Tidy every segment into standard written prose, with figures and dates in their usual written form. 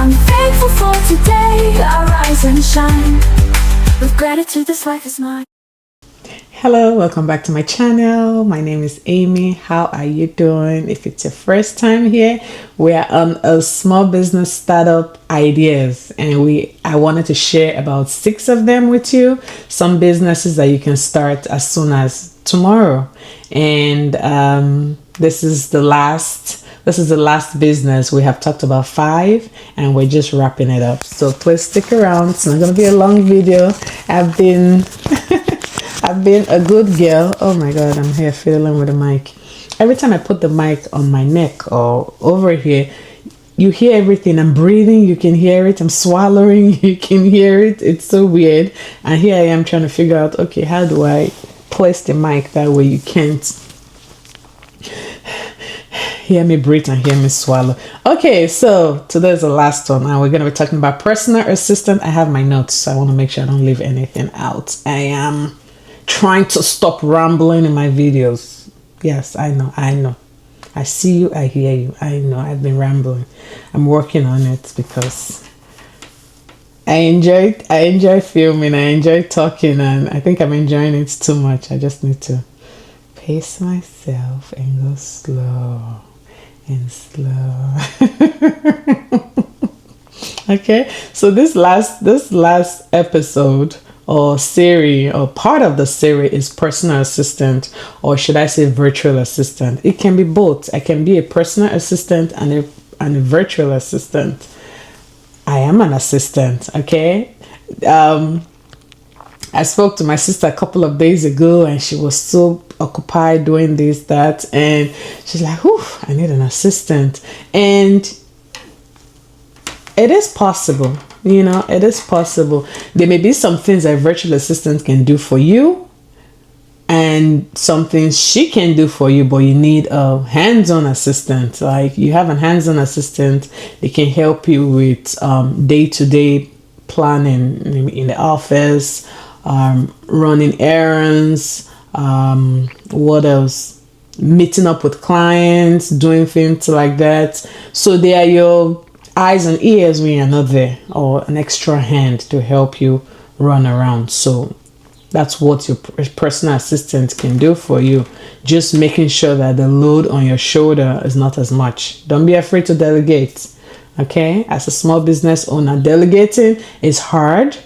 I'm thankful for today. I rise and shine. With gratitude, this life is mine. Hello, welcome back to my channel. My name is Amy. How are you doing? If it's your first time here, we are on a small business startup ideas, and I wanted to share about 6 of them with you. Some businesses that you can start as soon as tomorrow. And this is the last business. We have talked about 5 and we're just wrapping it up. So please stick around. It's not going to be a long video. I've been a good girl. Oh my god, I'm here fiddling with the mic. Every time I put the mic on my neck or over here, you hear everything. I'm breathing, you can hear it. I'm swallowing, you can hear it. It's so weird. And here I am trying to figure out, okay, how do I place the mic that way you can't hear me breathe and hear me swallow. Okay, so today's the last one, and we're going to be talking about personal assistant. I have my notes, so I want to make sure I don't leave anything out. I am trying to stop rambling in my videos. Yes, I know. I see you, I hear you. I know I've been rambling. I'm working on it because I enjoy filming, I enjoy talking, and I think I'm enjoying it too much. I just need to pace myself and go slow and slow. Okay, so this last episode or series or part of the series is personal assistant, or should I say virtual assistant. It can be both. I can be a personal assistant and a virtual assistant. I am an assistant. Okay, I spoke to my sister a couple of days ago, and she was so occupied doing this, that, and she's like, "Whew, I need an assistant." And it is possible, it is possible. There may be some things a virtual assistant can do for you, and some things she can do for you, but you need a hands-on assistant. Like, you have a hands-on assistant, they can help you with day-to-day planning in the office, running errands, what else, meeting up with clients, doing things like that. So they are your eyes and ears when you're not there, or an extra hand to help you run around. So that's what your personal assistant can do for you, just making sure that the load on your shoulder is not as much. Don't be afraid to delegate. Okay, as a small business owner, delegating is hard,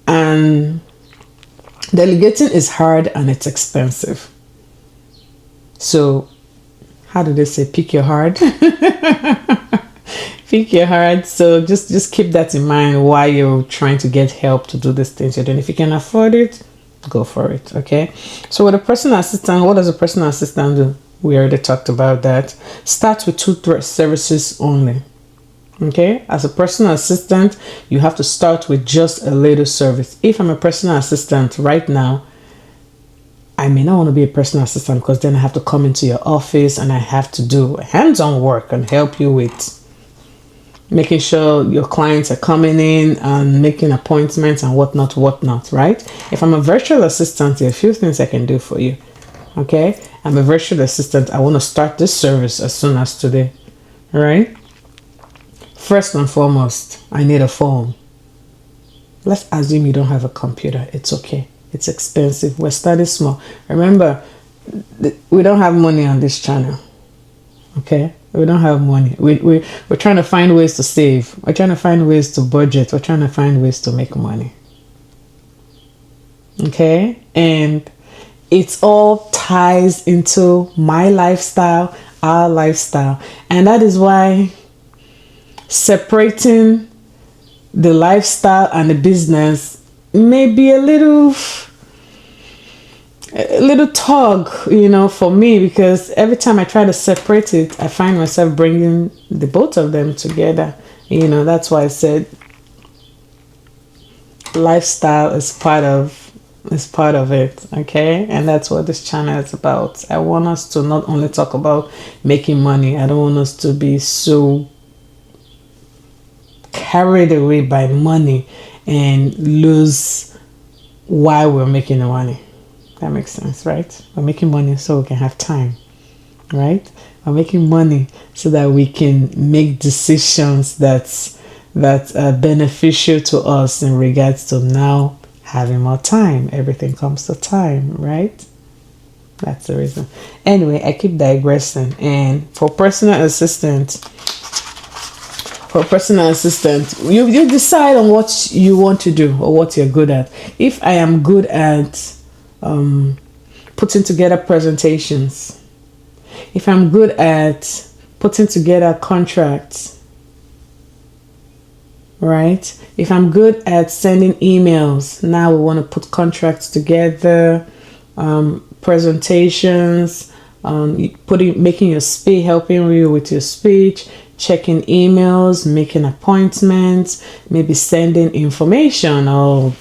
and it's expensive. So how do they say, pick your heart? Pick your heart. So just keep that in mind while you're trying to get help to do these things you're doing. If you can afford it, go for it. Okay, so with a personal assistant, what does a personal assistant do? We already talked about that. Start with 2 services only. Okay, as a personal assistant, you have to start with just a little service. If I'm a personal assistant right now, I may not want to be a personal assistant, because then I have to come into your office and I have to do hands-on work and help you with making sure your clients are coming in and making appointments and whatnot, right? If I'm a virtual assistant, there are a few things I can do for you. Okay, I'm a virtual assistant. I want to start this service as soon as today. All right. First and foremost, I need a phone. Let's assume you don't have a computer. It's okay. It's expensive. We're starting small. Remember, we don't have money on this channel. Okay? We don't have money. We're trying to find ways to save. We're trying to find ways to budget. We're trying to find ways to make money. Okay? And it all ties into my lifestyle, our lifestyle. And that is why separating the lifestyle and the business may be a little tug, for me, because every time I try to separate it, I find myself bringing the both of them together. That's why I said lifestyle is part of it. Okay, and that's what this channel is about. I want us to not only talk about making money. I don't want us to be so carried away by money and lose why we're making the money. That makes sense, right? We're making money so we can have time, right? We're making money so that we can make decisions that that are beneficial to us in regards to now having more time. Everything comes to time, right? That's the reason. Anyway, I keep digressing. And for personal assistant, you decide on what you want to do or what you're good at. If I am good at putting together presentations, if I'm good at putting together contracts, right? If I'm good at sending emails, now we want to put contracts together, presentations, making your speech, helping you with your speech, checking emails, making appointments, maybe sending information or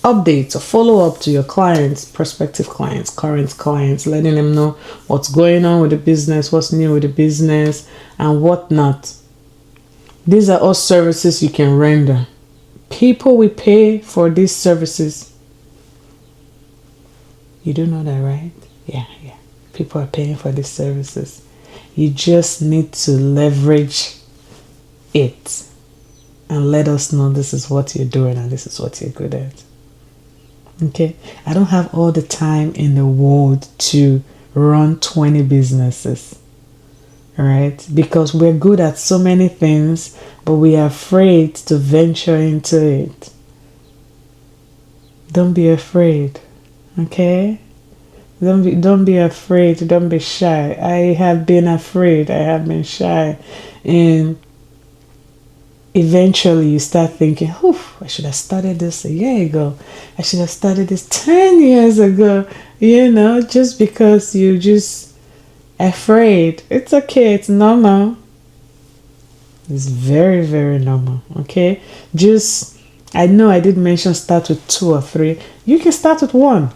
updates or follow up to your clients, prospective clients, current clients, letting them know what's going on with the business, what's new with the business, and whatnot. These are all services you can render. People will pay for these services. You do know that, right? Yeah. People are paying for these services. You just need to leverage it and let us know this is what you're doing and this is what you're good at. Okay? I don't have all the time in the world to run 20 businesses. Right? Because we're good at so many things, but we are afraid to venture into it. Don't be afraid. Okay? Don't be afraid. Don't be shy. I have been afraid. I have been shy. And eventually you start thinking, I should have started this a year ago. I should have started this 10 years ago. Just because you just afraid. It's okay. It's normal. It's very, very normal. Okay? I know I did mention start with 2 or 3. You can start with 1.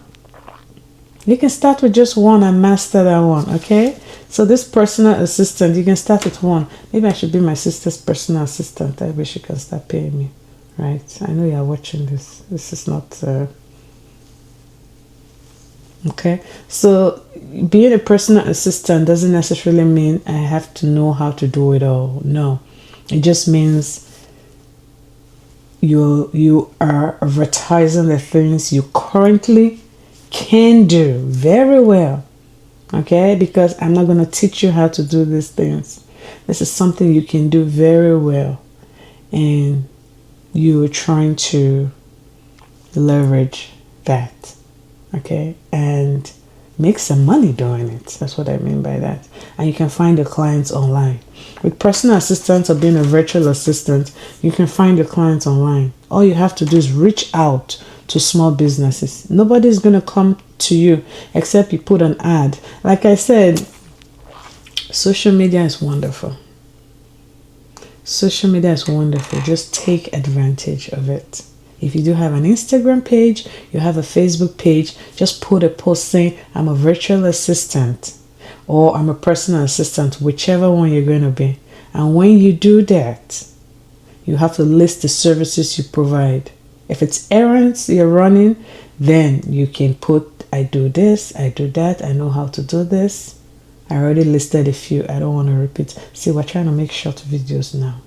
You can start with just 1 and master that 1, okay? So this personal assistant, you can start with 1. Maybe I should be my sister's personal assistant. I wish she can start paying me, right? I know you're watching this. This is not... Okay? So being a personal assistant doesn't necessarily mean I have to know how to do it all. No. It just means you are advertising the things you currently can do very well, okay? Because I'm not going to teach you how to do these things. This is something you can do very well, and you're trying to leverage that, okay? And make some money doing it. That's what I mean by that. And you can find your clients online. With personal assistants or being a virtual assistant, you can find your clients online. All you have to do is reach out to small businesses. Nobody's going to come to you except you put an ad. Like I said, social media is wonderful. Social media is wonderful. Just take advantage of it. If you do have an Instagram page, you have a Facebook page, just put a post saying, I'm a virtual assistant or I'm a personal assistant, whichever one you're going to be. And when you do that, you have to list the services you provide. If it's errands you're running, then you can put, I do this, I do that, I know how to do this. I already listed a few. I don't want to repeat. See, we're trying to make short videos now.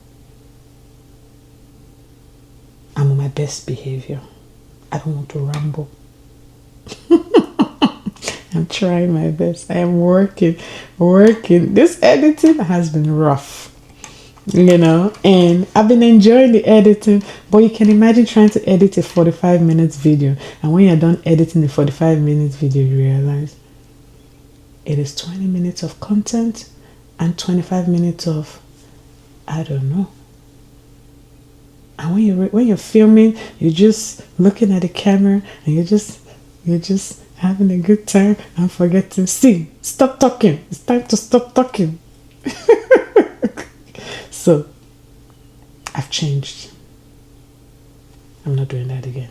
I'm on my best behavior. I don't want to ramble. I'm trying my best. I am working. This editing has been rough. And I've been enjoying the editing, but you can imagine trying to edit a 45 minutes video, and when you're done editing the 45 minutes video, you realize it is 20 minutes of content and 25 minutes of, I don't know. And when you're filming, you're just looking at the camera and you're just having a good time and forgetting. See, stop talking. It's time to stop talking. So, I've changed. I'm not doing that again.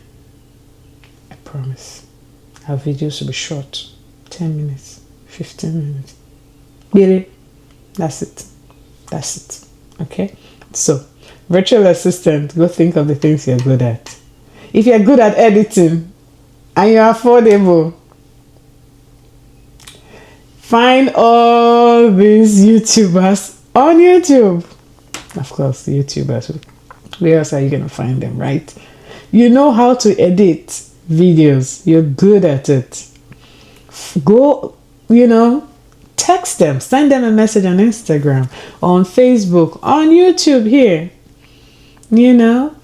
I promise. Our videos will be short. 10 minutes. 15 minutes. Really? That's it. Okay? So, virtual assistant, go think of the things you're good at. If you're good at editing and you're affordable, find all these YouTubers on YouTube. Of course, YouTubers Where else are you gonna find them, right? You know how to edit videos. You're good at it. Go, text them, send them a message on Instagram, on Facebook, on YouTube here.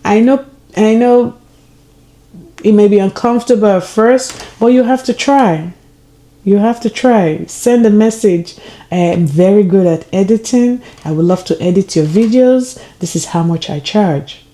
I know it may be uncomfortable at first, but you have to try. You have to try. Send a message. I'm very good at editing. I would love to edit your videos. This is how much I charge.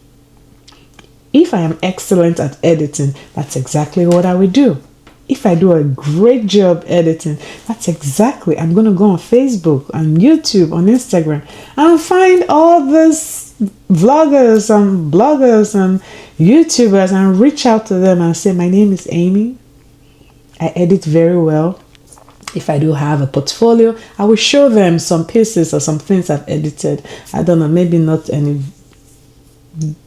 If I am excellent at editing, that's exactly what I would do. If I do a great job editing, that's exactly, I'm going to go on Facebook, on YouTube, on Instagram, and find all these vloggers and bloggers and YouTubers and reach out to them and say, my name is Amy. I edit very well. If I do have a portfolio, I will show them some pieces or some things I've edited. I don't know, maybe not any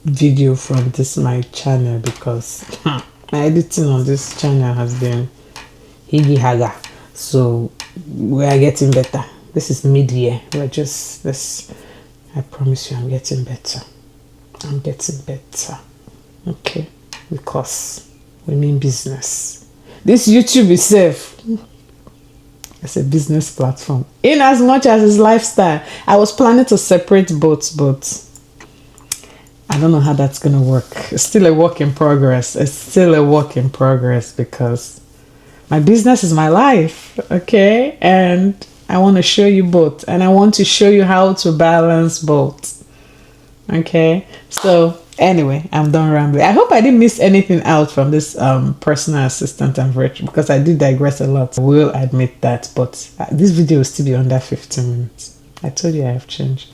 video from my channel, because my editing on this channel has been higgy haga. So we are getting better. This is mid-year. We're just this. I promise you, I'm getting better. I'm getting better. Okay, because we mean business. This YouTube itself, it's a business platform. In as much as it's lifestyle, I was planning to separate both, but I don't know how that's gonna work. It's still a work in progress. It's still a work in progress because my business is my life, okay? And I want to show you both, and I want to show you how to balance both, okay? So anyway, I'm done rambling. I hope I didn't miss anything out from this personal assistant and virtual, because I did digress a lot. I will admit that, but this video will still be under 15 minutes. I told you I have changed.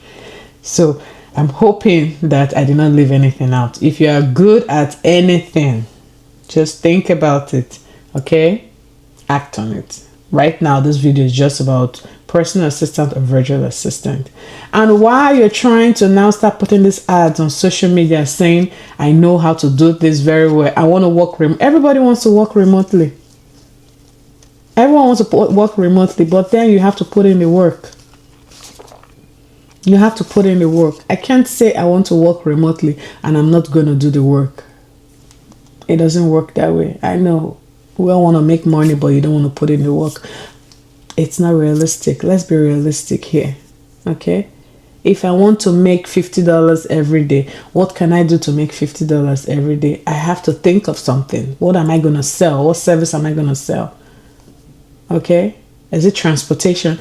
So I'm hoping that I did not leave anything out. If you are good at anything, just think about it, okay? Act on it. Right now, this video is just about personal assistant or virtual assistant. And while you're trying to now start putting these ads on social media saying, I know how to do this very well, I want to work remote. Everybody wants to work remotely. Everyone wants to work remotely, but then you have to put in the work. You have to put in the work. I can't say I want to work remotely and I'm not going to do the work. It doesn't work that way. I know we all want to make money, but you don't want to put in the work. It's not realistic. Let's be realistic here, okay? If I want to make $50 every day, what can I do to make $50 every day? I have to think of something. What am I going to sell? What service am I going to sell? Okay? Is it transportation?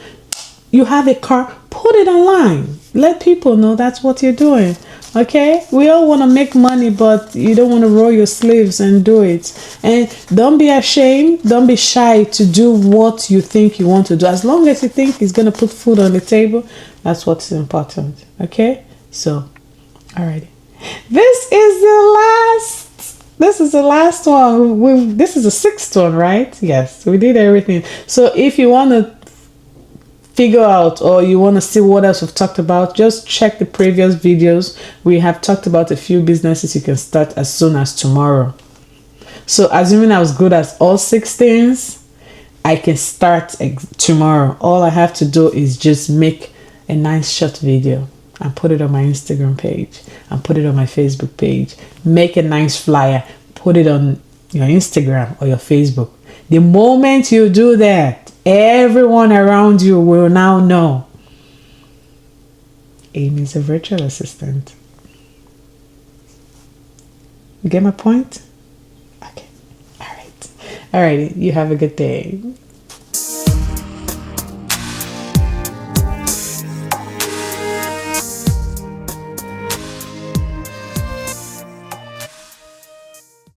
You have a car, put it online. Let people know that's what you're doing. Okay? We all want to make money, but you don't want to roll your sleeves and do it. And don't be ashamed. Don't be shy to do what you think you want to do. As long as you think it's going to put food on the table, that's what's important. Okay? So, alrighty. This is the last one. This is the sixth one, right? Yes, we did everything. So if you want to figure out, or you want to see what else we've talked about, just check the previous videos. We have talked about a few businesses you can start as soon as tomorrow. So assuming I was good at all 6 things, I can start tomorrow. All I have to do is just make a nice short video and put it on my Instagram page and put it on my Facebook page. Make a nice flyer, put it on your Instagram or your Facebook. The moment you do that, everyone around you will now know Amy is a virtual assistant. You get my point? Okay. All right. You have a good day.